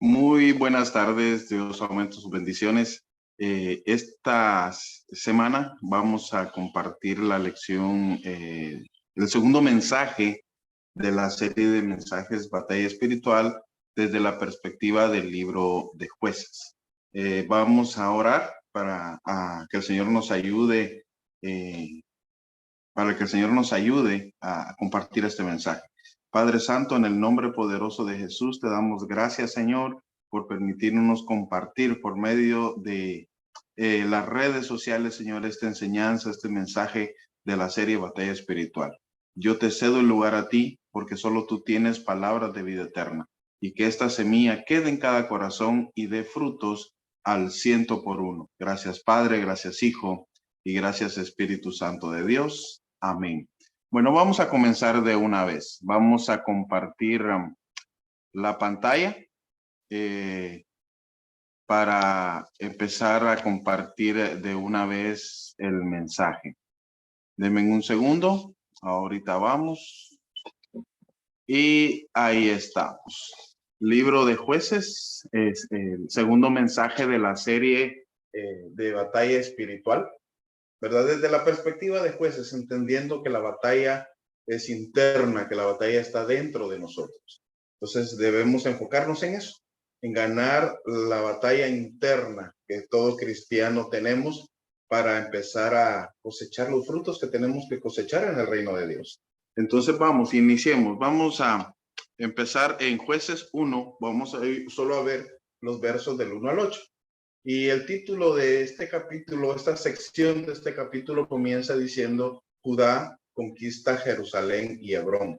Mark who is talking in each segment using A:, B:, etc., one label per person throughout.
A: Muy buenas tardes, Dios aumente sus bendiciones. Esta semana vamos a compartir la lección, el segundo mensaje de la serie de mensajes Batalla Espiritual desde la perspectiva del libro de Jueces. Vamos a orar para que el Señor nos ayude, eh, para que el Señor nos ayude a compartir este mensaje. Padre Santo, en el nombre poderoso de Jesús, te damos gracias, Señor, por permitirnos compartir por medio de las redes sociales, Señor, esta enseñanza, este mensaje de la serie Batalla Espiritual. Yo te cedo el lugar a ti, porque solo tú tienes palabras de vida eterna, y que esta semilla quede en cada corazón y dé frutos al 100 por 1. Gracias, Padre, gracias, Hijo, y gracias, Espíritu Santo de Dios. Amén. Bueno, vamos a comenzar de una vez. Vamos a compartir la pantalla para empezar a compartir de una vez el mensaje. Denme un segundo. Ahorita vamos. Y ahí estamos. Libro de Jueces es el segundo mensaje de la serie de Batalla Espiritual, ¿verdad? Desde la perspectiva de Jueces, entendiendo que la batalla es interna, que la batalla está dentro de nosotros. Entonces debemos enfocarnos en eso, en ganar la batalla interna que todo cristiano tenemos para empezar a cosechar los frutos que tenemos que cosechar en el reino de Dios. Entonces vamos, iniciemos. Vamos a empezar en Jueces 1. Vamos a ir solo a ver los versos del 1 al 8. Y el título de este capítulo, esta sección de este capítulo comienza diciendo: Judá conquista Jerusalén y Hebrón.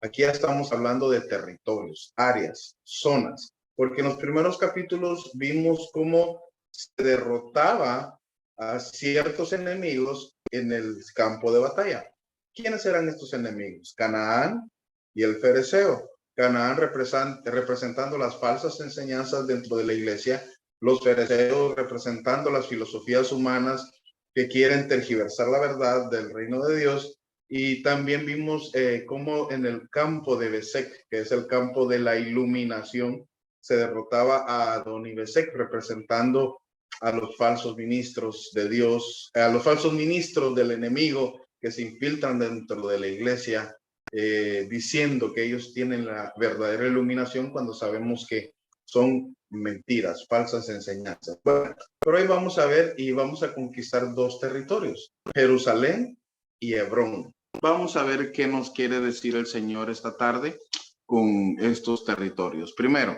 A: Aquí ya estamos hablando de territorios, áreas, zonas, porque en los primeros capítulos vimos cómo se derrotaba a ciertos enemigos en el campo de batalla. ¿Quiénes eran estos enemigos? Canaán y el Fereceo. Canaán representando las falsas enseñanzas dentro de la iglesia, los fereceos representando las filosofías humanas que quieren tergiversar la verdad del reino de Dios. Y también vimos cómo en el campo de Besek, que es el campo de la iluminación, se derrotaba a Adón y Besek, representando a los falsos ministros de Dios, a los falsos ministros del enemigo que se infiltran dentro de la iglesia, diciendo que ellos tienen la verdadera iluminación cuando sabemos que son mentiras, falsas enseñanzas. Bueno, pero hoy vamos a ver y vamos a conquistar dos territorios, Jerusalén y Hebrón. Vamos a ver qué nos quiere decir el Señor esta tarde con estos territorios. Primero,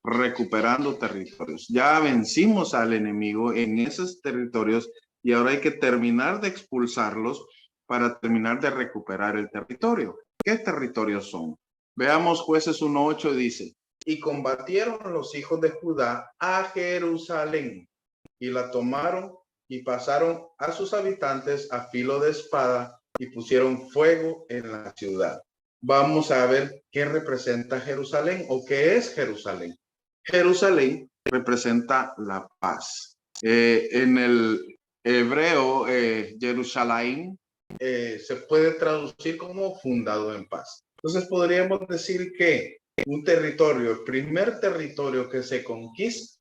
A: recuperando territorios. Ya vencimos al enemigo en esos territorios y ahora hay que terminar de expulsarlos para terminar de recuperar el territorio. ¿Qué territorios son? Veamos Jueces 1:8 dice: y combatieron los hijos de Judá a Jerusalén y la tomaron y pasaron a sus habitantes a filo de espada y pusieron fuego en la ciudad. Vamos a ver qué representa Jerusalén o qué es Jerusalén. Jerusalén representa la paz. En el hebreo, Jerusalén se puede traducir como fundado en paz. Entonces podríamos decir que un territorio, el primer territorio que se conquista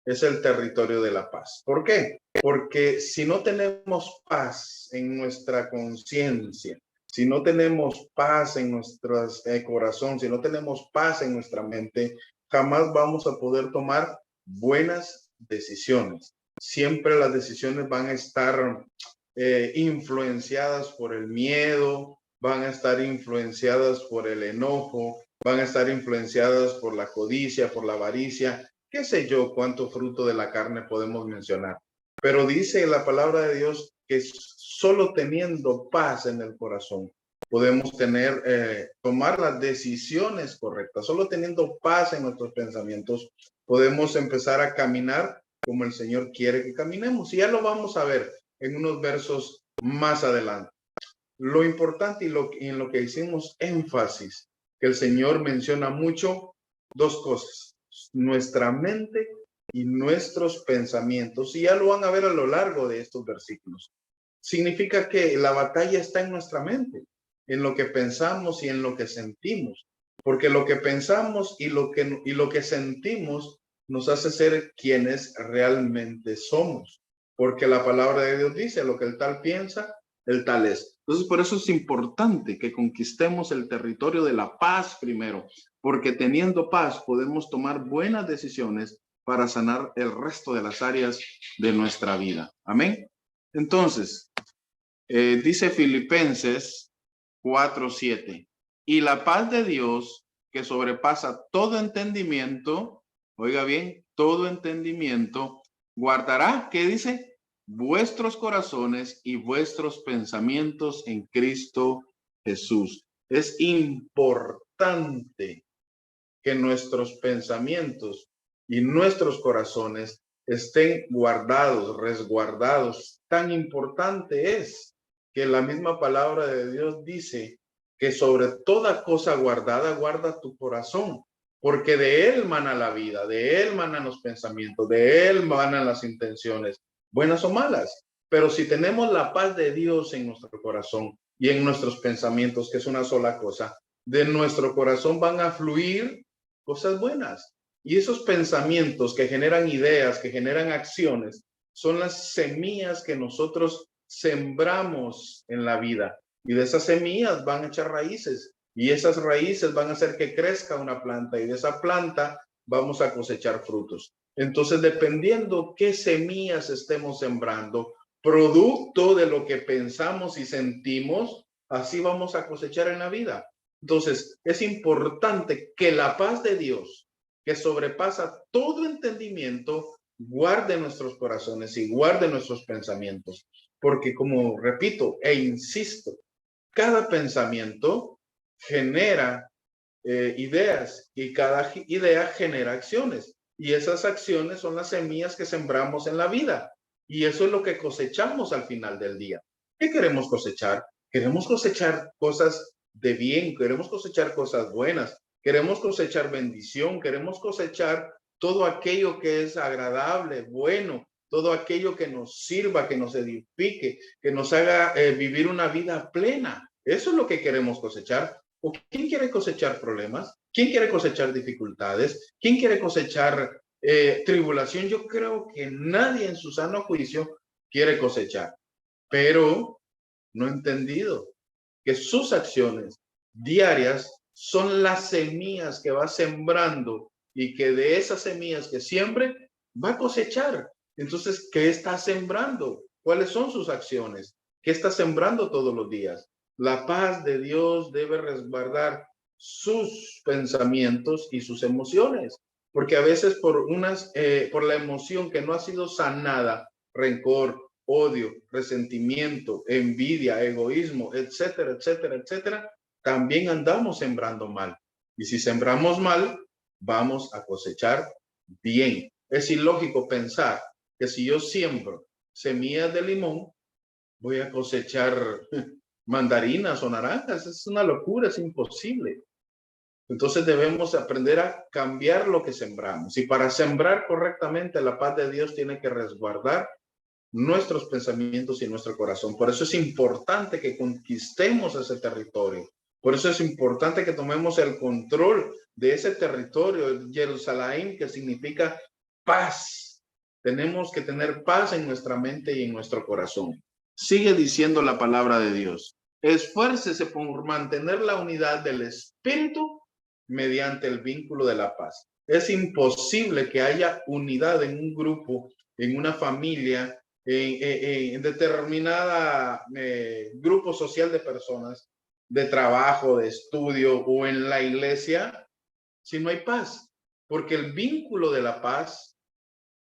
A: es el territorio de la paz. ¿Por qué? Porque si no tenemos paz en nuestra conciencia, si no tenemos paz en nuestro corazón, si no tenemos paz en nuestra mente, jamás vamos a poder tomar buenas decisiones. Siempre las decisiones van a estar influenciadas por el miedo, van a estar influenciadas por el enojo, van a estar influenciadas por la codicia, por la avaricia, qué sé yo, cuánto fruto de la carne podemos mencionar. Pero dice la palabra de Dios que solo teniendo paz en el corazón podemos tomar las decisiones correctas. Solo teniendo paz en nuestros pensamientos podemos empezar a caminar como el Señor quiere que caminemos. Y ya lo vamos a ver en unos versos más adelante. Lo importante y en lo que hicimos énfasis, que el Señor menciona mucho dos cosas: nuestra mente y nuestros pensamientos. Y ya lo van a ver a lo largo de estos versículos. Significa que la batalla está en nuestra mente, en lo que pensamos y en lo que sentimos.
B: porque lo que pensamos y lo que sentimos nos hace ser quienes realmente somos, porque la palabra de Dios dice, lo que el tal piensa, el tal es. Entonces, por eso es importante que conquistemos el territorio de la paz primero, porque teniendo paz podemos tomar buenas decisiones para sanar el resto de las áreas de nuestra vida. Amén. Entonces, dice Filipenses 4:7, y la paz de Dios que sobrepasa todo entendimiento, oiga bien, todo entendimiento, guardará, ¿qué dice? Vuestros corazones y vuestros pensamientos en Cristo Jesús. Es importante que nuestros pensamientos y nuestros corazones estén guardados, resguardados. Tan importante es que la misma palabra de Dios dice que sobre toda cosa guardada, guarda tu corazón, porque de él mana la vida, de él manan los pensamientos, de él manan las intenciones, buenas o malas. Pero si tenemos la paz de Dios en nuestro corazón y en nuestros pensamientos, que es una sola cosa, de nuestro corazón van a fluir cosas buenas. Y esos pensamientos que generan ideas, que generan acciones, son las semillas que nosotros sembramos en la vida. Y de esas semillas van a echar raíces. Y esas raíces van a hacer que crezca una planta. Y de esa planta vamos a cosechar frutos. Entonces, dependiendo qué semillas estemos sembrando, producto de lo que pensamos y sentimos, así vamos a cosechar en la vida. Entonces, es importante que la paz de Dios, que sobrepasa todo entendimiento, guarde nuestros corazones y guarde nuestros pensamientos. Porque, como repito e insisto, cada pensamiento genera ideas y cada idea genera acciones. Y esas acciones son las semillas que sembramos en la vida. Y eso es lo que cosechamos al final del día. ¿Qué queremos cosechar? Queremos cosechar cosas de bien, queremos cosechar cosas buenas, queremos cosechar bendición, queremos cosechar todo aquello que es agradable, bueno, todo aquello que nos sirva, que nos edifique, que nos haga vivir una vida plena. Eso es lo que queremos cosechar. ¿O quién quiere cosechar problemas? ¿Quién quiere cosechar dificultades? ¿Quién quiere cosechar tribulación? Yo creo que nadie en su sano juicio quiere cosechar, pero no ha entendido que sus acciones diarias son las semillas que va sembrando y que de esas semillas que siembre va a cosechar. Entonces, ¿qué está sembrando? ¿Cuáles son sus acciones? ¿Qué está sembrando todos los días? La paz de Dios debe resguardar sus pensamientos y sus emociones, porque a veces por la emoción que no ha sido sanada, rencor, odio, resentimiento, envidia, egoísmo, etcétera, etcétera, etcétera, también andamos sembrando mal. Y si sembramos mal, vamos a cosechar bien. Es ilógico pensar que si yo siembro semillas de limón, voy a cosechar mandarinas o naranjas. Es una locura, es imposible. Entonces debemos aprender a cambiar lo que sembramos. Y para sembrar correctamente, la paz de Dios tiene que resguardar nuestros pensamientos y nuestro corazón. Por eso es importante que conquistemos ese territorio. Por eso es importante que tomemos el control de ese territorio, Jerusalén, que significa paz. Tenemos que tener paz en nuestra mente y en nuestro corazón. Sigue diciendo la palabra de Dios. Esfuércese por mantener la unidad del espíritu mediante el vínculo de la paz. Es imposible que haya unidad en un grupo, en una familia, en determinada grupo social de personas, de trabajo, de estudio o en la iglesia, si no hay paz. Porque el vínculo de la paz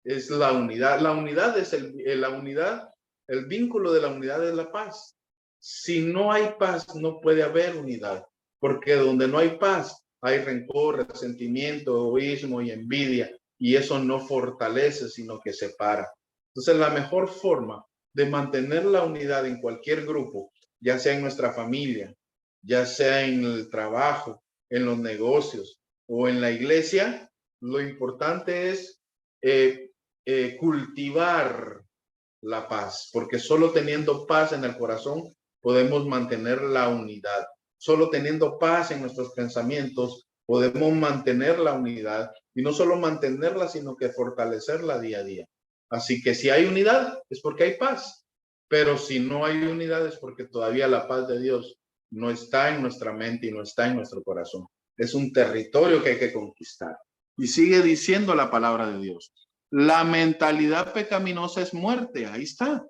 B: es la unidad. La unidad es la unidad, el vínculo de la unidad es la paz. Si no hay paz, no puede haber unidad. Porque donde no hay paz, hay rencor, resentimiento, egoísmo y envidia. Y eso no fortalece, sino que separa. Entonces, la mejor forma de mantener la unidad en cualquier grupo, ya sea en nuestra familia, ya sea en el trabajo, en los negocios o en la iglesia, lo importante es cultivar la paz, porque solo teniendo paz en el corazón podemos mantener la unidad. Solo teniendo paz en nuestros pensamientos podemos mantener la unidad y no solo mantenerla, sino que fortalecerla día a día. Así que si hay unidad es porque hay paz, pero si no hay unidad es porque todavía la paz de Dios no está en nuestra mente y no está en nuestro corazón. Es un territorio que hay que conquistar. Y sigue diciendo la palabra de Dios. La mentalidad pecaminosa es muerte, ahí está.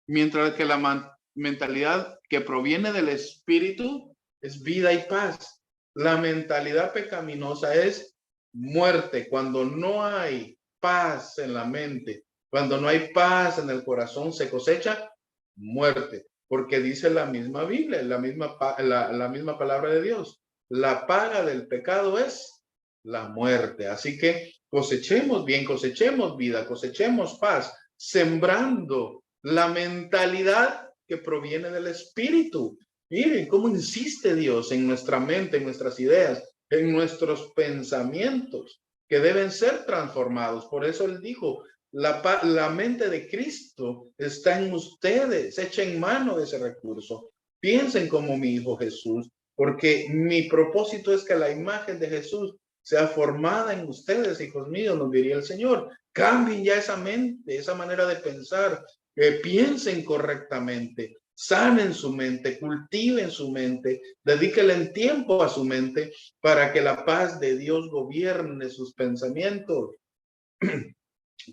B: Mientras que la mentalidad que proviene del Espíritu es vida y paz. La mentalidad pecaminosa es muerte. Cuando no hay paz en la mente, cuando no hay paz en el corazón, se cosecha muerte. Porque dice la misma Biblia, la misma palabra de Dios. La paga del pecado es la muerte. Así que cosechemos bien, cosechemos vida, cosechemos paz, sembrando la mentalidad que proviene del Espíritu. Miren cómo insiste Dios en nuestra mente, en nuestras ideas, en nuestros pensamientos, que deben ser transformados. Por eso Él dijo, la mente de Cristo está en ustedes, echen mano de ese recurso. Piensen como mi Hijo Jesús, porque mi propósito es que la imagen de Jesús sea formada en ustedes, hijos míos, nos diría el Señor. Cambien ya esa mente, esa manera de pensar, que piensen correctamente, sanen su mente, cultiven su mente, dedíquenle tiempo a su mente para que la paz de Dios gobierne sus pensamientos.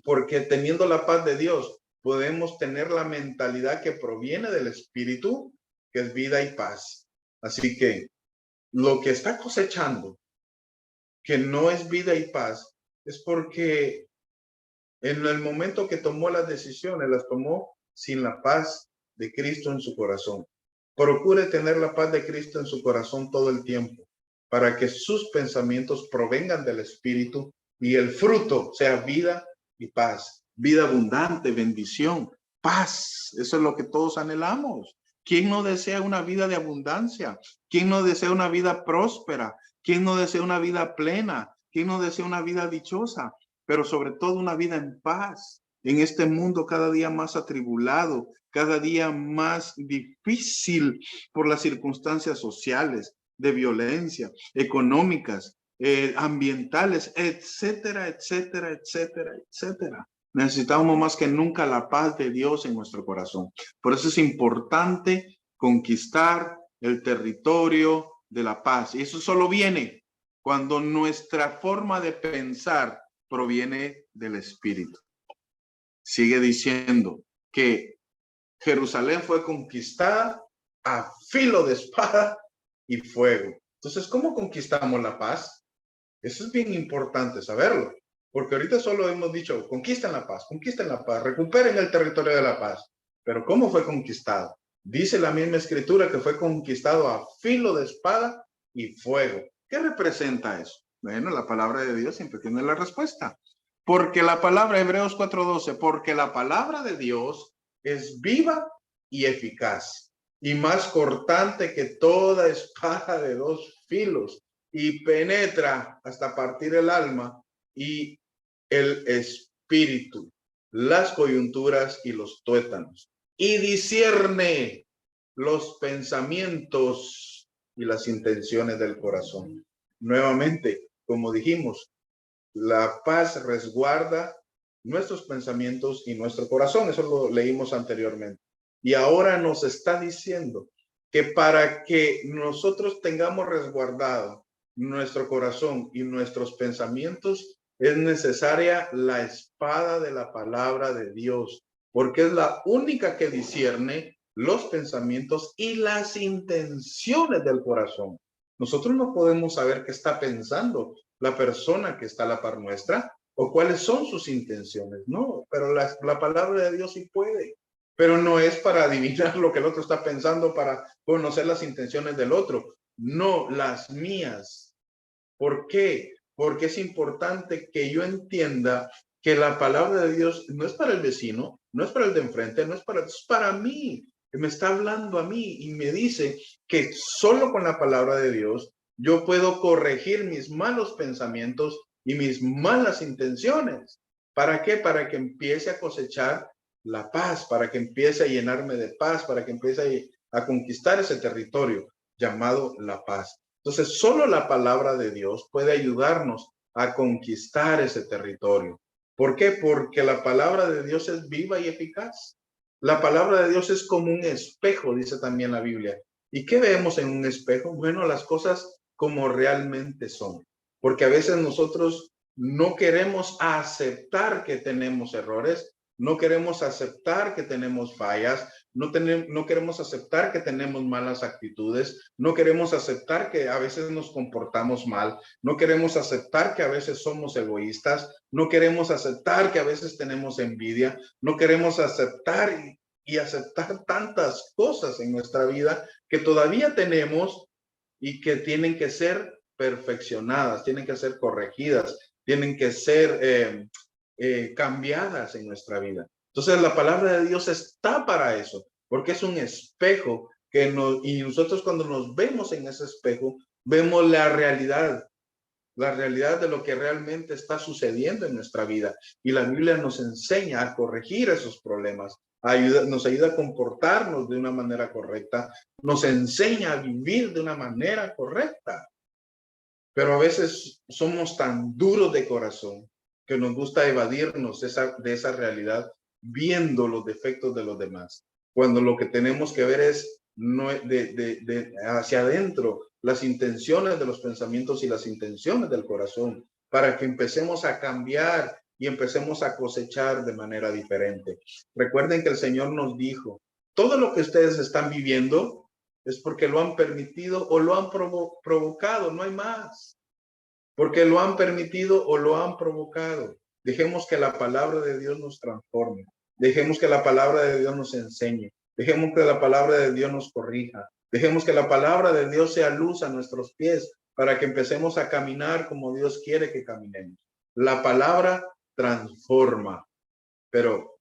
B: Porque teniendo la paz de Dios, podemos tener la mentalidad que proviene del Espíritu, que es vida y paz. Así que lo que está cosechando, que no es vida y paz, es porque en el momento que tomó las decisiones, las tomó sin la paz de Cristo en su corazón. Procure tener la paz de Cristo en su corazón todo el tiempo, para que sus pensamientos provengan del Espíritu y el fruto sea vida y paz, vida abundante, bendición, paz. Eso es lo que todos anhelamos. ¿Quién no desea una vida de abundancia? ¿Quién no desea una vida próspera? ¿Quién no desea una vida plena? ¿Quién no desea una vida dichosa? Pero sobre todo una vida en paz, en este mundo cada día más atribulado, cada día más difícil por las circunstancias sociales, de violencia, económicas, ambientales, etcétera, etcétera, etcétera, etcétera. Necesitamos más que nunca la paz de Dios en nuestro corazón. Por eso es importante conquistar el territorio de la paz. Y eso solo viene cuando nuestra forma de pensar proviene del Espíritu. Sigue diciendo que Jerusalén fue conquistada a filo de espada y fuego. Entonces, ¿cómo conquistamos la paz? Eso es bien importante saberlo, porque ahorita solo hemos dicho, conquisten la paz, recuperen el territorio de la paz. Pero ¿cómo fue conquistado? Dice la misma escritura que fue conquistado a filo de espada y fuego. ¿Qué representa eso? Bueno, la palabra de Dios siempre tiene la respuesta. Porque la palabra, Hebreos 4:12, porque la palabra de Dios es viva y eficaz y más cortante que toda espada de dos filos y penetra hasta partir el alma y el espíritu, las coyunturas y los tuétanos, y discierne los pensamientos y las intenciones del corazón. Nuevamente, como dijimos, la paz resguarda nuestros pensamientos y nuestro corazón. Eso lo leímos anteriormente. Y ahora nos está diciendo que para que nosotros tengamos resguardado nuestro corazón y nuestros pensamientos, es necesaria la espada de la palabra de Dios, porque es la única que discierne los pensamientos y las intenciones del corazón. Nosotros no podemos saber qué está pensando la persona que está a la par nuestra o cuáles son sus intenciones. No, pero la palabra de Dios sí puede. Pero no es para adivinar lo que el otro está pensando, para conocer las intenciones del otro. No, las mías. ¿Por qué? Porque es importante que yo entienda que la palabra de Dios no es para el vecino, no es para el de enfrente, no es para mí. Que me está hablando a mí y me dice que solo con la palabra de Dios yo puedo corregir mis malos pensamientos y mis malas intenciones. ¿Para qué? Para que empiece a cosechar la paz, para que empiece a llenarme de paz, para que empiece a conquistar ese territorio llamado la paz. Entonces, solo la palabra de Dios puede ayudarnos a conquistar ese territorio. ¿Por qué? Porque la palabra de Dios es viva y eficaz. La palabra de Dios es como un espejo, dice también la Biblia. ¿Y qué vemos en un espejo? Bueno, las cosas como realmente son. Porque a veces nosotros no queremos aceptar que tenemos errores, no queremos aceptar que tenemos fallas, no queremos aceptar que tenemos malas actitudes, no queremos aceptar que a veces nos comportamos mal, no queremos aceptar que a veces somos egoístas, no queremos aceptar que a veces tenemos envidia, no queremos aceptar y aceptar tantas cosas en nuestra vida que todavía tenemos y que tienen que ser perfeccionadas, tienen que ser corregidas, tienen que ser cambiadas en nuestra vida. Entonces la palabra de Dios está para eso, porque es un espejo y nosotros cuando nos vemos en ese espejo, vemos la realidad de lo que realmente está sucediendo en nuestra vida. Y la Biblia nos enseña a corregir esos problemas, nos ayuda a comportarnos de una manera correcta, nos enseña a vivir de una manera correcta. Pero a veces somos tan duros de corazón que nos gusta evadirnos de esa realidad viendo los defectos de los demás, cuando lo que tenemos que ver es hacia adentro las intenciones de los pensamientos y las intenciones del corazón, para que empecemos a cambiar y empecemos a cosechar de manera diferente. Recuerden que el Señor nos dijo, todo lo que ustedes están viviendo es porque lo han permitido o lo han provocado, no hay más. Porque lo han permitido o lo han provocado. Dejemos que la palabra de Dios nos transforme. Dejemos que la palabra de Dios nos enseñe. Dejemos que la palabra de Dios nos corrija. Dejemos que la palabra de Dios sea luz a nuestros pies para que empecemos a caminar como Dios quiere que caminemos. La palabra transforma, pero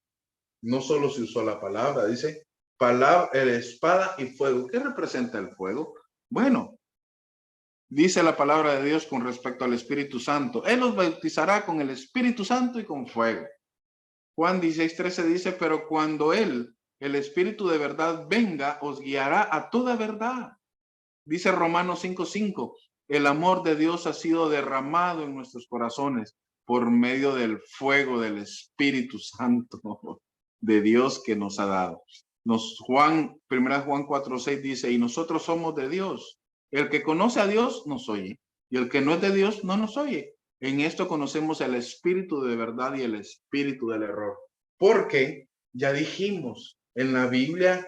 B: no solo se usó la palabra, dice espada y fuego. ¿Qué representa el fuego? Bueno, dice la palabra de Dios con respecto al Espíritu Santo. Él los bautizará con el Espíritu Santo y con fuego. Juan 16:13 dice, pero cuando Él, el Espíritu de verdad, venga, os guiará a toda verdad. Dice Romanos 5:5, el amor de Dios ha sido derramado en nuestros corazones por medio del fuego del Espíritu Santo de Dios que nos ha dado. 1 Juan 4:6 dice, y nosotros somos de Dios. El que conoce a Dios nos oye, y el que no es de Dios no nos oye. En esto conocemos el espíritu de verdad y el espíritu del error. Porque ya dijimos, en la Biblia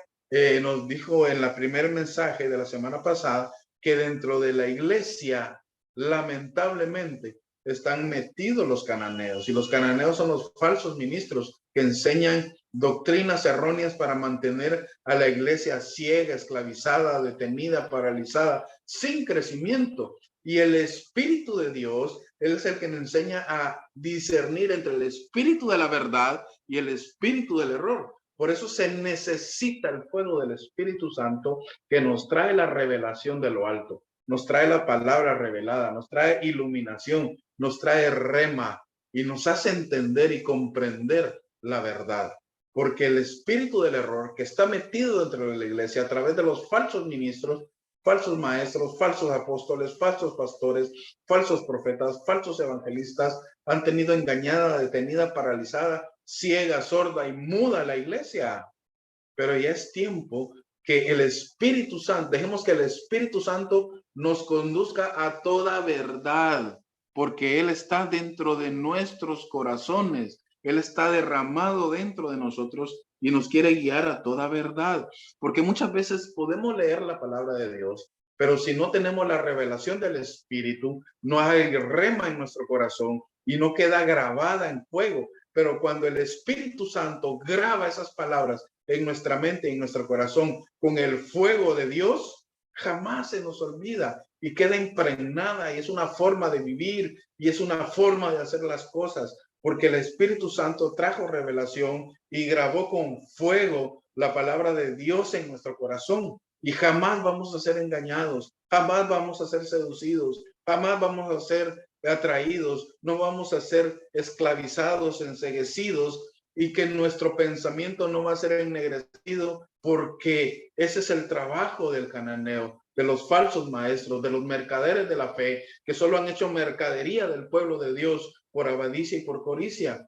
B: nos dijo en la primer mensaje de la semana pasada que dentro de la iglesia, lamentablemente, están metidos los cananeos, y los cananeos son los falsos ministros que enseñan doctrinas erróneas para mantener a la iglesia ciega, esclavizada, detenida, paralizada, sin crecimiento. Y el Espíritu de Dios, Él es el que nos enseña a discernir entre el espíritu de la verdad y el espíritu del error. Por eso se necesita el fuego del Espíritu Santo que nos trae la revelación de lo alto, nos trae la palabra revelada, nos trae iluminación, nos trae rema y nos hace entender y comprender la verdad. Porque el espíritu del error que está metido dentro de la iglesia a través de los falsos ministros, falsos maestros, falsos apóstoles, falsos pastores, falsos profetas, falsos evangelistas, han tenido engañada, detenida, paralizada, ciega, sorda y muda la iglesia. Pero ya es tiempo que el Espíritu Santo, dejemos que el Espíritu Santo nos conduzca a toda verdad, porque Él está dentro de nuestros corazones, Él está derramado dentro de nosotros y nos quiere guiar a toda verdad, porque muchas veces podemos leer la palabra de Dios, pero si no tenemos la revelación del Espíritu, no hay rema en nuestro corazón y no queda grabada en fuego. Pero cuando el Espíritu Santo graba esas palabras en nuestra mente y en nuestro corazón con el fuego de Dios, jamás se nos olvida y queda impregnada, y es una forma de vivir y es una forma de hacer las cosas, porque el Espíritu Santo trajo revelación y grabó con fuego la palabra de Dios en nuestro corazón, y jamás vamos a ser engañados, jamás vamos a ser seducidos, jamás vamos a ser atraídos, no vamos a ser esclavizados, enceguecidos, y que nuestro pensamiento no va a ser ennegrecido, porque ese es el trabajo del cananeo. de los falsos maestros, de los mercaderes de la fe, que solo han hecho mercadería del pueblo de Dios por avaricia y por codicia.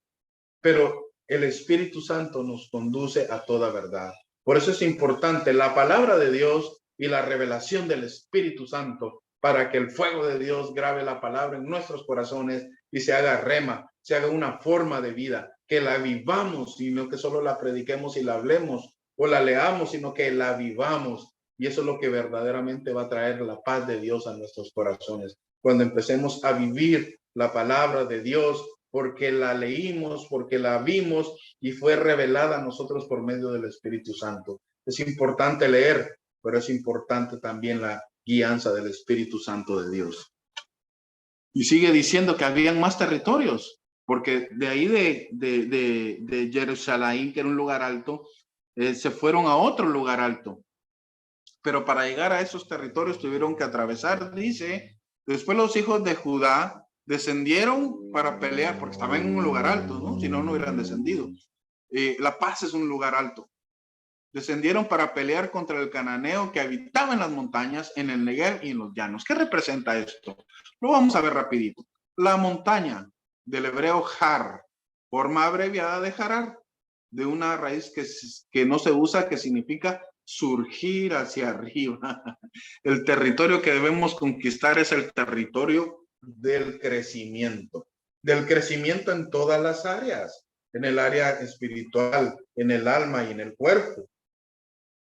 B: Pero el Espíritu Santo nos conduce a toda verdad. Por eso es importante la palabra de Dios y la revelación del Espíritu Santo, para que el fuego de Dios grabe la palabra en nuestros corazones y se haga rema, se haga una forma de vida, que la vivamos y no que solo la prediquemos y la hablemos o la leamos, sino que la vivamos. Y eso es lo que verdaderamente va a traer la paz de Dios a nuestros corazones. Cuando empecemos a vivir la palabra de Dios, porque la leímos, porque la vimos y fue revelada a nosotros por medio del Espíritu Santo. Es importante leer, pero es importante también la guianza del Espíritu Santo de Dios.
A: Y sigue diciendo que habían más territorios, porque de ahí de Jerusalén, que era un lugar alto, se fueron a otro lugar alto. Pero para llegar a esos territorios tuvieron que atravesar, dice, después los hijos de Judá descendieron para pelear, porque estaban en un lugar alto, ¿no? Si no, no hubieran descendido. La Paz es un lugar alto. Descendieron para pelear contra el cananeo que habitaba en las montañas, en el Negev y en los llanos. ¿Qué representa esto? Lo vamos a ver rapidito. La montaña, del hebreo Har, forma abreviada de Harar, de una raíz que no se usa, que significa surgir hacia arriba. El territorio que debemos conquistar es el territorio
B: del crecimiento en todas las áreas, en el área espiritual, en el alma y en el cuerpo.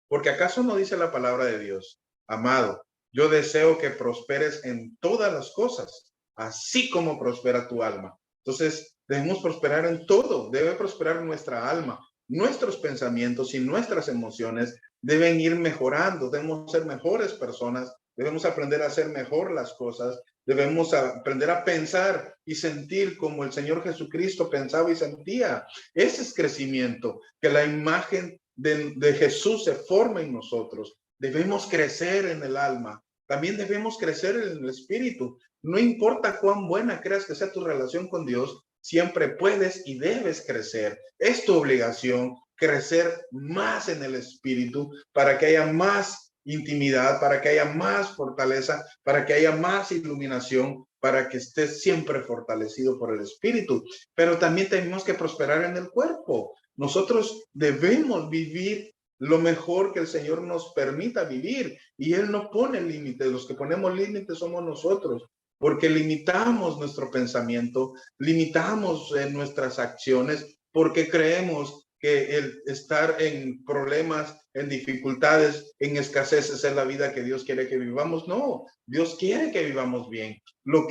B: Porque ¿acaso no dice la palabra de Dios? Amado, yo deseo que prosperes en todas las cosas, así como prospera tu alma. Entonces, debemos prosperar en todo. Debe prosperar nuestra alma. Nuestros pensamientos y nuestras emociones deben ir mejorando. Debemos ser mejores personas. Debemos aprender a hacer mejor las cosas. Debemos aprender a pensar y sentir como el Señor Jesucristo pensaba y sentía. Ese es crecimiento, que la imagen de Jesús se forma en nosotros. Debemos crecer en el alma. También debemos crecer en el espíritu. No importa cuán buena creas que sea tu relación con Dios, siempre puedes y debes crecer. Es tu obligación crecer más en el espíritu para que haya más intimidad, para que haya más fortaleza, para que haya más iluminación, para que estés siempre fortalecido por el espíritu. Pero también tenemos que prosperar en el cuerpo. Nosotros debemos vivir lo mejor que el Señor nos permita vivir, y Él no pone límites. Los que ponemos límites somos nosotros, porque limitamos nuestro pensamiento, limitamos nuestras acciones, porque creemos que el estar en problemas, en dificultades, en escaseces es la vida que Dios quiere que vivamos. No, Dios quiere que vivamos bien. Los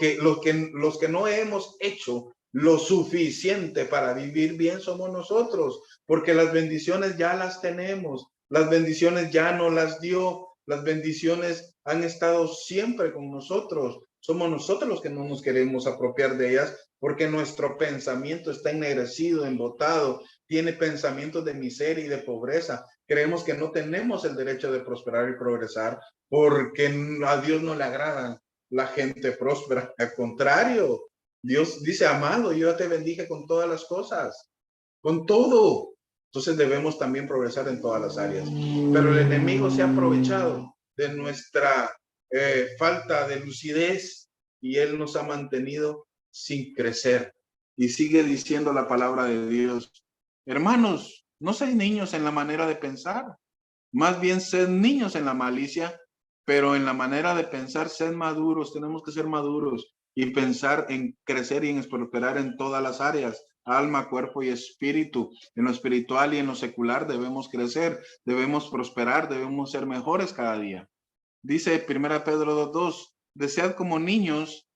B: que no hemos hecho lo suficiente para vivir bien somos nosotros, porque las bendiciones ya las tenemos, las bendiciones ya nos las dio, las bendiciones han estado siempre con nosotros. Somos nosotros los que no nos queremos apropiar de ellas, porque nuestro pensamiento está ennegrecido, embotado, tiene pensamientos de miseria y de pobreza. Creemos que no tenemos el derecho de prosperar y progresar, porque a Dios no le agrada la gente próspera. Al contrario, Dios dice, amado, yo te bendije con todas las cosas, con todo. Entonces debemos también progresar en todas las áreas. Pero el enemigo se ha aprovechado de nuestra falta de lucidez, y él nos ha mantenido sin crecer.
A: Y sigue diciendo la palabra de Dios: hermanos, no seáis niños en la manera de pensar, más bien sed niños en la malicia, pero en la manera de pensar sed maduros. Tenemos que ser maduros y pensar en crecer y en prosperar en todas las áreas, alma, cuerpo y espíritu. En lo espiritual y en lo secular debemos crecer, debemos prosperar, debemos ser mejores cada día. Dice 1 Pedro 2:2, desead como niños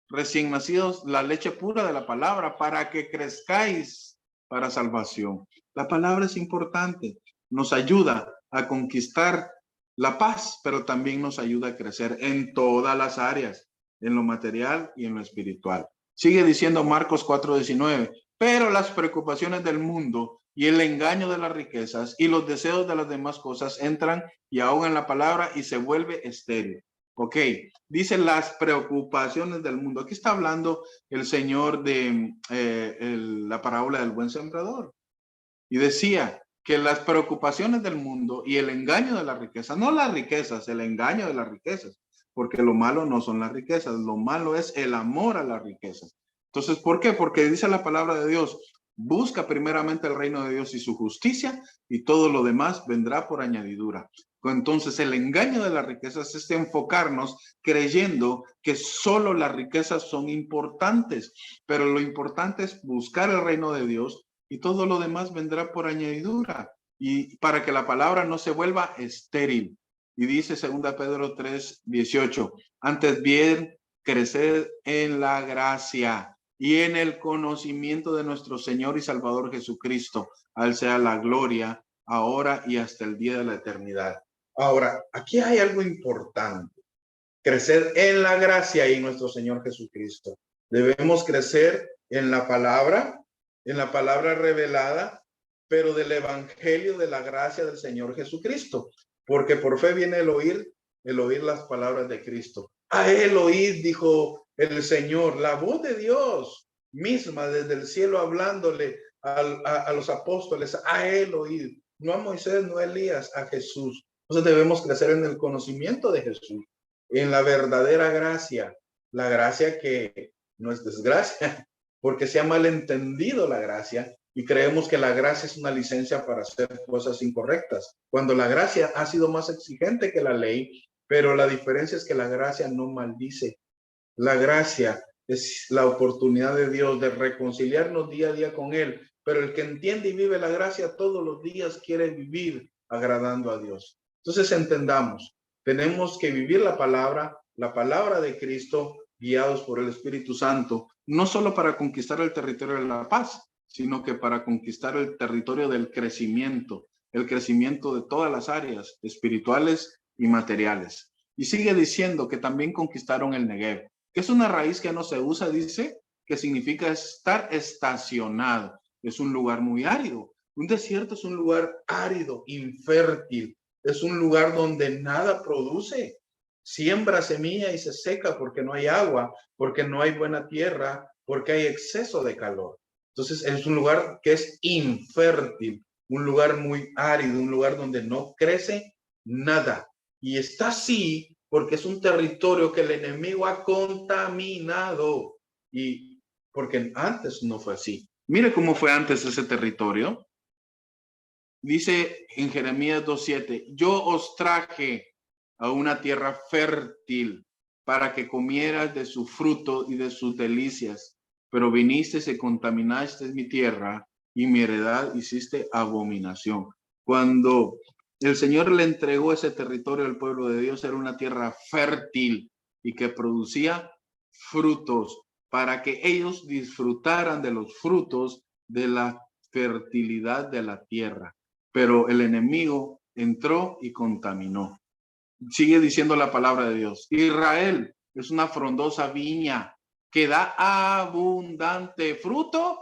A: recién nacidos la leche pura de la palabra, para que crezcáis para salvación. La palabra es importante, nos ayuda a conquistar la paz, pero también nos ayuda a crecer en todas las áreas, en lo material y en lo espiritual. Sigue diciendo Marcos 4:19, pero las preocupaciones del mundo y el engaño de las riquezas y los deseos de las demás cosas entran y ahogan la palabra y se vuelve estéril. Ok, dice las preocupaciones del mundo. Aquí está hablando el Señor de la parábola del buen sembrador. Y decía, que las preocupaciones del mundo y el engaño de la riqueza, no las riquezas, el engaño de las riquezas, porque lo malo no son las riquezas, lo malo es el amor a las riquezas. Entonces, ¿por qué? Porque dice la palabra de Dios, busca primeramente el reino de Dios y su justicia y todo lo demás vendrá por añadidura. Entonces, el engaño de las riquezas es enfocarnos creyendo que solo las riquezas son importantes, pero lo importante es buscar el reino de Dios y todo lo demás vendrá por añadidura. Y para que la palabra no se vuelva estéril. Y dice 2 Pedro 3:18, antes bien crecer en la gracia y en el conocimiento de nuestro Señor y Salvador Jesucristo. A Él sea la gloria, ahora y hasta el día de la eternidad.
B: Ahora, aquí hay algo importante. Crecer en la gracia y en nuestro Señor Jesucristo. Debemos crecer en la palabra revelada, pero del evangelio de la gracia del Señor Jesucristo. Porque por fe viene el oír las palabras de Cristo. A él oíd, dijo el Señor, la voz de Dios misma desde el cielo hablándole a los apóstoles. A él oíd, no a Moisés, no a Elías, a Jesús. Entonces debemos crecer en el conocimiento de Jesús, en la verdadera gracia, la gracia que no es desgracia, porque se ha malentendido la gracia y creemos que la gracia es una licencia para hacer cosas incorrectas, cuando la gracia ha sido más exigente que la ley, pero la diferencia es que la gracia no maldice. La gracia es la oportunidad de Dios de reconciliarnos día a día con Él, pero el que entiende y vive la gracia todos los días quiere vivir agradando a Dios. Entonces entendamos, tenemos que vivir la palabra de Cristo, guiados por el Espíritu Santo, no solo para conquistar el territorio de la paz, sino que para conquistar el territorio del crecimiento, el crecimiento de todas las áreas espirituales y materiales. Y sigue diciendo que también conquistaron el Negev, que es una raíz que no se usa, dice, que significa estar estacionado. Es un lugar muy árido. Un desierto es un lugar árido, infértil. Es un lugar donde nada produce. Siembra semilla y se seca porque no hay agua, porque no hay buena tierra, porque hay exceso de calor. Entonces es un lugar que es infértil, un lugar muy árido, un lugar donde no crece nada. Y está así porque es un territorio que el enemigo ha contaminado. Y porque antes no fue así.
A: Mire cómo fue antes ese territorio. Dice en Jeremías 2:7, yo os traje a una tierra fértil para que comieras de su fruto y de sus delicias, pero viniste y contaminaste mi tierra y mi heredad hiciste abominación. Cuando el Señor le entregó ese territorio al pueblo de Dios, era una tierra fértil y que producía frutos para que ellos disfrutaran de los frutos de la fertilidad de la tierra. Pero el enemigo entró y contaminó. Sigue diciendo la palabra de Dios. Israel es una frondosa viña que da abundante fruto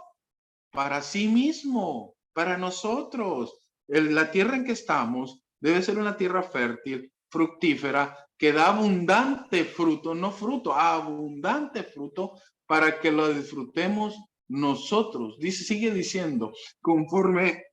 A: para sí mismo, para nosotros. La tierra en que estamos debe ser una tierra fértil, fructífera, que da abundante fruto, no fruto, abundante fruto para que lo disfrutemos nosotros. Sigue diciendo, conforme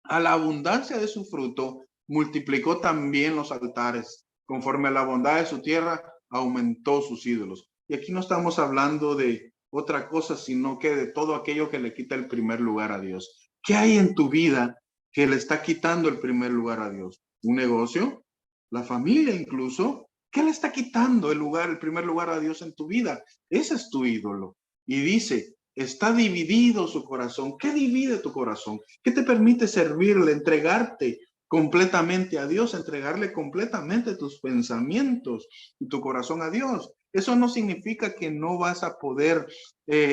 A: a la abundancia de su fruto, multiplicó también los altares. Conforme a la bondad de su tierra, aumentó sus ídolos. Y aquí no estamos hablando de otra cosa, sino que de todo aquello que le quita el primer lugar a Dios. ¿Qué hay en tu vida que le está quitando el primer lugar a Dios? ¿Un negocio? ¿La familia incluso? ¿Qué le está quitando el primer lugar a Dios en tu vida? Ese es tu ídolo. Y dice, está dividido su corazón. ¿Qué divide tu corazón? ¿Qué te permite servirle, entregarte completamente a Dios, entregarle completamente tus pensamientos y tu corazón a Dios? Eso no significa que no vas a poder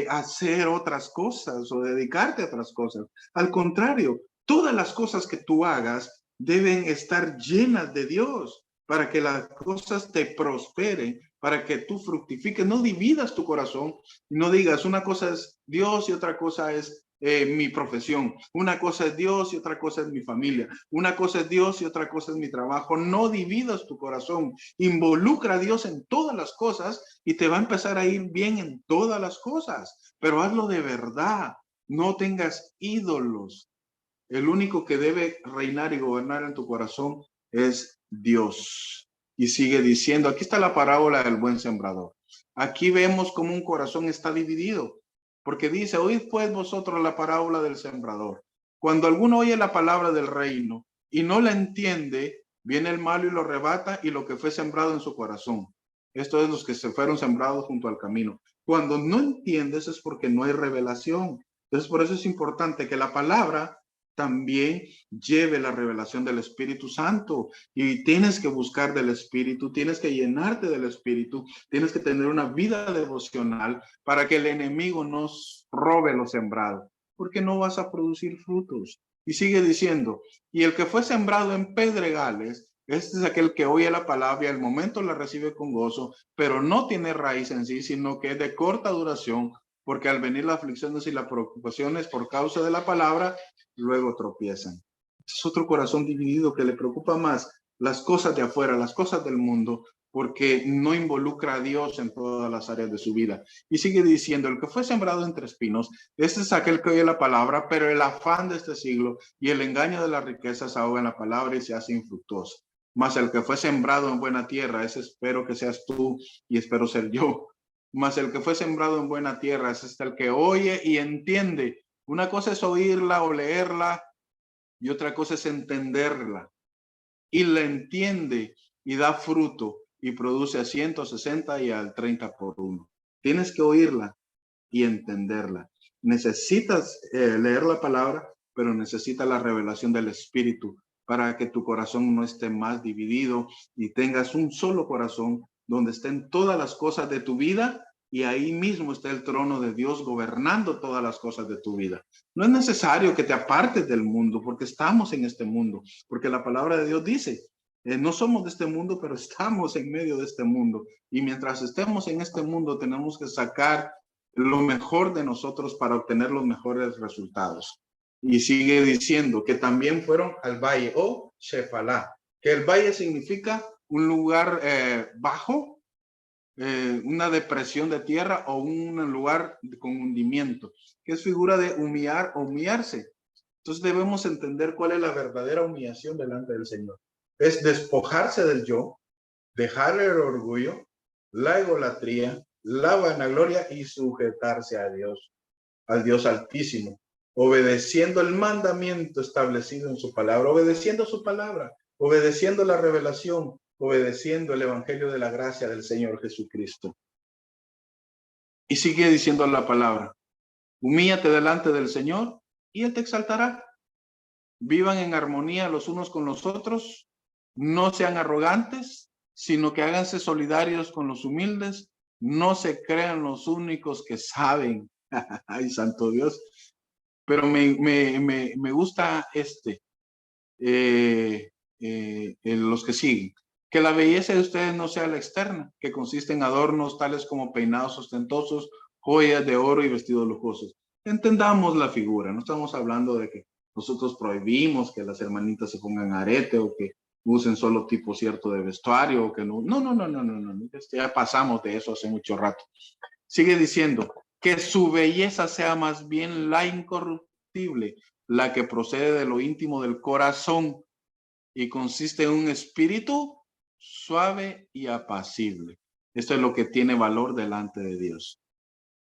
A: hacer otras cosas o dedicarte a otras cosas. Al contrario, todas las cosas que tú hagas deben estar llenas de Dios para que las cosas te prosperen, para que tú fructifiques. No dividas tu corazón, no digas una cosa es Dios y otra cosa es mi profesión. Una cosa es Dios y otra cosa es mi familia. Una cosa es Dios y otra cosa es mi trabajo. No dividas tu corazón. Involucra a Dios en todas las cosas y te va a empezar a ir bien en todas las cosas. Pero hazlo de verdad. No tengas ídolos. el único que debe reinar y gobernar en tu corazón es Dios. Y sigue diciendo, aquí está la parábola del buen sembrador. Aquí vemos cómo un corazón está dividido, porque dice, oíd pues vosotros la parábola del sembrador. Cuando alguno oye la palabra del reino y no la entiende, viene el malo y lo arrebata y lo que fue sembrado en su corazón. Esto es los que se fueron sembrados junto al camino. Cuando no entiendes es porque no hay revelación. Entonces por eso es importante que la palabra también lleve la revelación del Espíritu Santo, y tienes que buscar del Espíritu, tienes que llenarte del Espíritu, tienes que tener una vida devocional para que el enemigo nos robe lo sembrado, porque no vas a producir frutos. Y sigue diciendo, y el que fue sembrado en pedregales, este es aquel que oye la palabra y al momento la recibe con gozo, pero no tiene raíz en sí, sino que es de corta duración, porque al venir las aflicciones y las preocupaciones por causa de la palabra, luego tropiezan. Es otro corazón dividido que le preocupa más las cosas de afuera, las cosas del mundo, porque no involucra a Dios en todas las áreas de su vida. Y sigue diciendo, el que fue sembrado entre espinos, este es aquel que oye la palabra, pero el afán de este siglo y el engaño de las riquezas ahoga en la palabra y se hace infructuoso. Mas el que fue sembrado en buena tierra, ese espero que seas tú y espero ser yo. Mas el que fue sembrado en buena tierra, ese es el que oye y entiende. Una cosa es oírla o leerla y otra cosa es entenderla. Y la entiende y da fruto y produce a 160 y al 30 por uno. Tienes que oírla y entenderla. Necesitas leer la palabra, pero necesitas la revelación del Espíritu para que tu corazón no esté más dividido y tengas un solo corazón donde estén todas las cosas de tu vida, y ahí mismo está el trono de Dios gobernando todas las cosas de tu vida. No es necesario que te apartes del mundo, porque estamos en este mundo, porque la palabra de Dios dice, no somos de este mundo, pero estamos en medio de este mundo. Y mientras estemos en este mundo, tenemos que sacar lo mejor de nosotros para obtener los mejores resultados. Y sigue diciendo que también fueron al valle o Shephalá, que el valle significa un lugar bajo, una depresión de tierra o un lugar con hundimiento, que es figura de humillar o humillarse. Entonces debemos entender cuál es la verdadera humillación delante del Señor. Es despojarse del yo, dejar el orgullo, la egolatría, la vanagloria y sujetarse a Dios, al Dios Altísimo, obedeciendo el mandamiento establecido en su palabra, obedeciendo su palabra, obedeciendo la revelación, obedeciendo el evangelio de la gracia del Señor Jesucristo. Y sigue diciendo la palabra, humíllate delante del Señor y Él te exaltará. Vivan en armonía los unos con los otros, no sean arrogantes, sino que háganse solidarios con los humildes, no se crean los únicos que saben. Ay, santo Dios. Pero me gusta los que siguen. Que la belleza de ustedes no sea la externa, que consiste en adornos tales como peinados ostentosos, joyas de oro y vestidos lujosos. Entendamos la figura, no estamos hablando de que nosotros prohibimos que las hermanitas se pongan arete o que usen solo tipo cierto de vestuario o que no. No. Ya pasamos de eso hace mucho rato. Sigue diciendo que su belleza sea más bien la incorruptible, la que procede de lo íntimo del corazón y consiste en un espíritu suave y apacible. Esto es lo que tiene valor delante de Dios.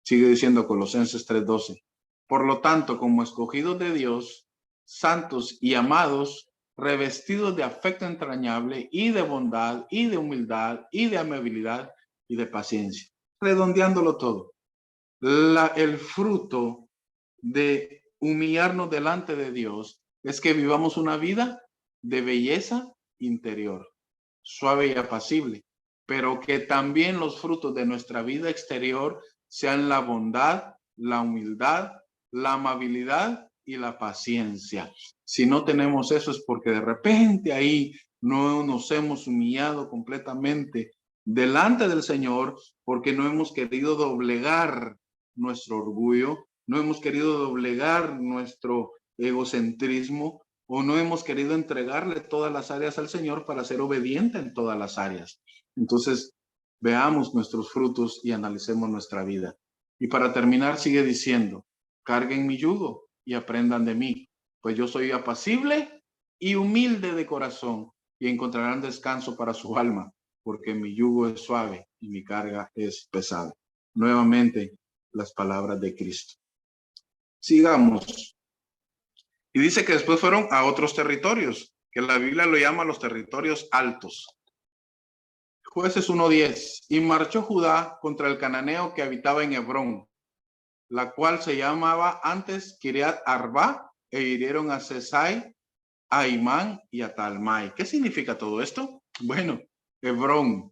A: Sigue diciendo Colosenses 3:12. Por lo tanto, como escogidos de Dios, santos y amados, revestidos de afecto entrañable y de bondad y de humildad y de amabilidad y de paciencia. Redondeándolo todo. El fruto de humillarnos delante de Dios es que vivamos una vida de belleza interior, suave y apacible, pero que también los frutos de nuestra vida exterior sean la bondad, la humildad, la amabilidad y la paciencia. Si no tenemos eso es porque de repente ahí no nos hemos humillado completamente delante del Señor, porque no hemos querido doblegar nuestro orgullo, no hemos querido doblegar nuestro egocentrismo o no hemos querido entregarle todas las áreas al Señor para ser obediente en todas las áreas. Entonces, veamos nuestros frutos y analicemos nuestra vida. Y para terminar, sigue diciendo, carguen mi yugo y aprendan de mí, pues yo soy apacible y humilde de corazón, y encontrarán descanso para su alma, porque mi yugo es suave y mi carga es pesada. Nuevamente, las palabras de Cristo. Sigamos. Y dice que después fueron a otros territorios, que la Biblia lo llama los territorios altos. Jueces 1:10. Y marchó Judá contra el cananeo que habitaba en Hebrón, la cual se llamaba antes Kiriat Arba, e hirieron a Sesai, a Imán y a Talmai. ¿Qué significa todo esto? Bueno, Hebrón,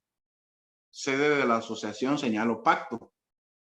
A: sede de la asociación, señal o pacto.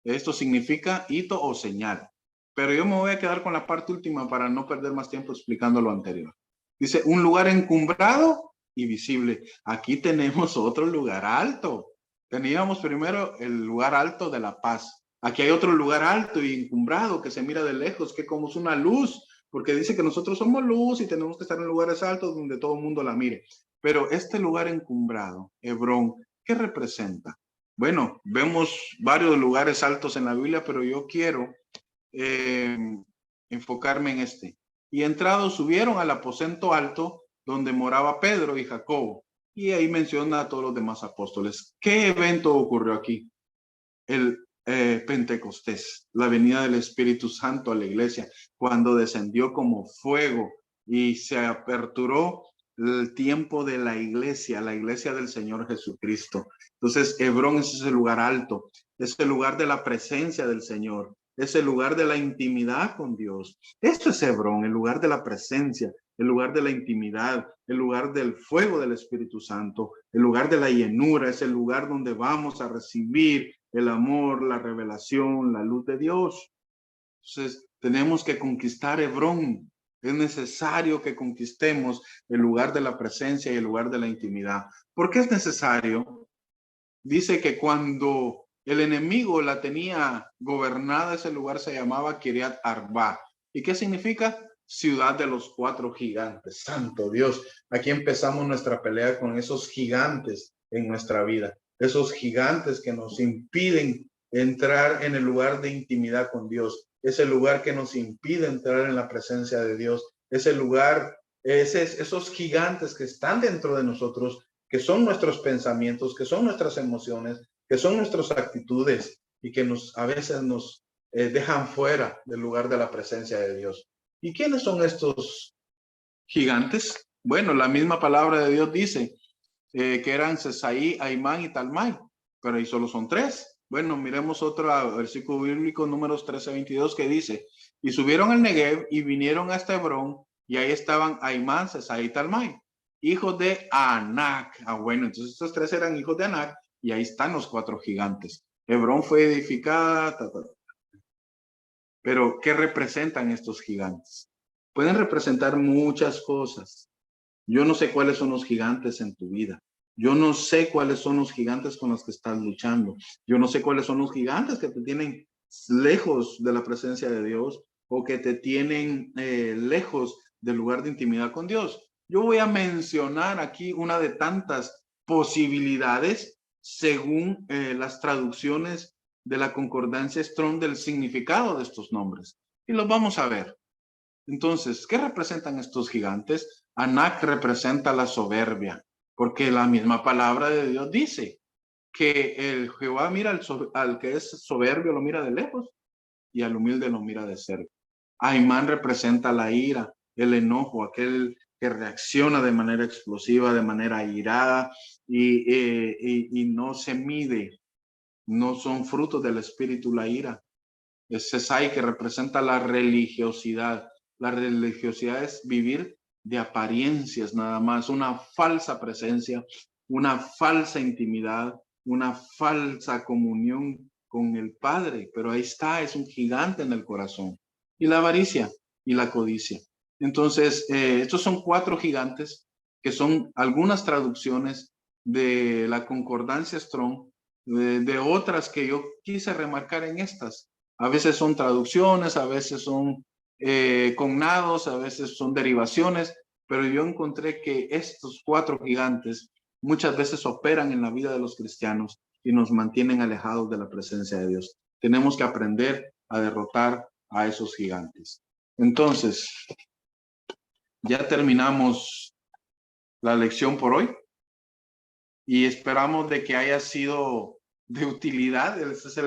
A: Esto significa hito o señal. Pero yo me voy a quedar con la parte última para no perder más tiempo explicando lo anterior. Dice, un lugar encumbrado y visible. Aquí tenemos otro lugar alto. Teníamos primero el lugar alto de la paz. Aquí hay otro lugar alto y encumbrado que se mira de lejos, que como es una luz, porque dice que nosotros somos luz y tenemos que estar en lugares altos donde todo el mundo la mire. Pero este lugar encumbrado, Hebrón, ¿qué representa? Bueno, vemos varios lugares altos en la Biblia, pero yo quiero enfocarme en este. Y entrados subieron al aposento alto donde moraba Pedro y Jacobo. Y ahí menciona a todos los demás apóstoles. ¿Qué evento ocurrió aquí? El Pentecostés, la venida del Espíritu Santo a la iglesia, cuando descendió como fuego y se aperturó el tiempo de la iglesia del Señor Jesucristo. Entonces, Hebrón es ese lugar alto, es el lugar de la presencia del Señor, es el lugar de la intimidad con Dios. Esto es Hebrón, el lugar de la presencia, el lugar de la intimidad, el lugar del fuego del Espíritu Santo, el lugar de la llenura, es el lugar donde vamos a recibir el amor, la revelación, la luz de Dios. Entonces, tenemos que conquistar Hebrón. Es necesario que conquistemos el lugar de la presencia y el lugar de la intimidad. ¿Por qué es necesario? Dice que cuando el enemigo la tenía gobernada, ese lugar se llamaba Kiriat Arba. ¿Y qué significa? Ciudad de los 4 gigantes. Santo Dios, aquí empezamos nuestra pelea con esos gigantes en nuestra vida. Esos gigantes que nos impiden entrar en el lugar de intimidad con Dios. Ese lugar que nos impide entrar en la presencia de Dios. Ese lugar, esos gigantes que están dentro de nosotros, que son nuestros pensamientos, que son nuestras emociones, que son nuestras actitudes y que a veces nos dejan fuera del lugar de la presencia de Dios. ¿Y quiénes son estos gigantes? Bueno, la misma palabra de Dios dice que eran Sesaí, Aimán y Talmai, pero ahí solo son 3. Bueno, miremos otro versículo bíblico, Números 13:22, que dice, y subieron al Negev y vinieron hasta Hebrón, y ahí estaban Aimán, Sesaí y Talmai, hijos de Anac. Bueno, entonces estos 3 eran hijos de Anac, y ahí están los 4 gigantes. Hebrón fue edificada, pero ¿qué representan estos gigantes? Pueden representar muchas cosas. Yo no sé cuáles son los gigantes en tu vida. Yo no sé cuáles son los gigantes con los que estás luchando. Yo no sé cuáles son los gigantes que te tienen lejos de la presencia de Dios o que te tienen lejos del lugar de intimidad con Dios. Yo voy a mencionar aquí una de tantas posibilidades según las traducciones de la concordancia Strong del significado de estos nombres. Y los vamos a ver. Entonces, ¿qué representan estos gigantes? Anac representa la soberbia, porque la misma palabra de Dios dice que el Jehová mira al que es soberbio, lo mira de lejos, y al humilde lo mira de cerca. Aimán representa la ira, el enojo, aquel que reacciona de manera explosiva, de manera airada, y no se mide, no son frutos del espíritu la ira. Es Sesai, que representa la religiosidad. La religiosidad es vivir de apariencias nada más, una falsa presencia, una falsa intimidad, una falsa comunión con el Padre, pero ahí está, es un gigante en el corazón. Y la avaricia y la codicia. Entonces, estos son 4 gigantes que son algunas traducciones de la concordancia Strong, de otras que yo quise remarcar en estas. A veces son traducciones, a veces son cognados, a veces son derivaciones, pero yo encontré que estos 4 gigantes muchas veces operan en la vida de los cristianos y nos mantienen alejados de la presencia de Dios. Tenemos que aprender a derrotar a esos gigantes. Entonces, Ya terminamos la lección por hoy y esperamos de que haya sido de utilidad. Esta es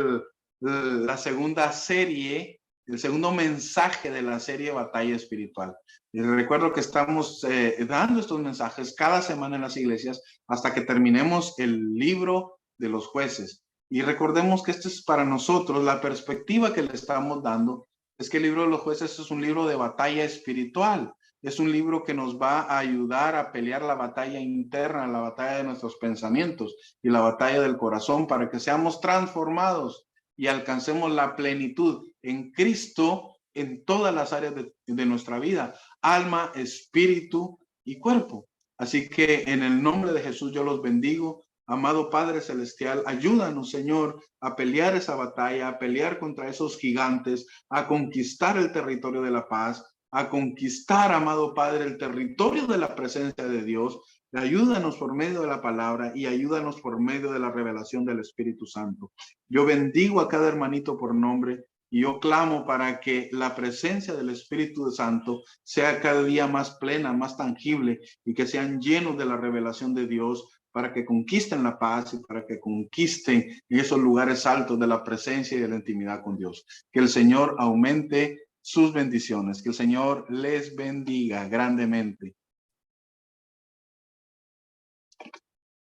A: la segunda serie, el segundo mensaje de la serie Batalla Espiritual. Y recuerdo que estamos dando estos mensajes cada semana en las iglesias hasta que terminemos el libro de los jueces. Y recordemos que este es para nosotros la perspectiva que le estamos dando. Es que el libro de los jueces es un libro de batalla espiritual. Es un libro que nos va a ayudar a pelear la batalla interna, la batalla de nuestros pensamientos y la batalla del corazón para que seamos transformados y alcancemos la plenitud en Cristo en todas las áreas de nuestra vida, alma, espíritu y cuerpo. Así que en el nombre de Jesús yo los bendigo. Amado Padre Celestial, ayúdanos, Señor, a pelear esa batalla, a pelear contra esos gigantes, a conquistar el territorio de la paz, a conquistar, amado Padre, el territorio de la presencia de Dios. Ayúdanos por medio de la palabra y ayúdanos por medio de la revelación del Espíritu Santo. Yo bendigo a cada hermanito por nombre y yo clamo para que la presencia del Espíritu Santo sea cada día más plena, más tangible y que sean llenos de la revelación de Dios para que conquisten la paz y para que conquisten esos lugares altos de la presencia y de la intimidad con Dios. Que el Señor aumente sus bendiciones. Que el Señor les bendiga grandemente.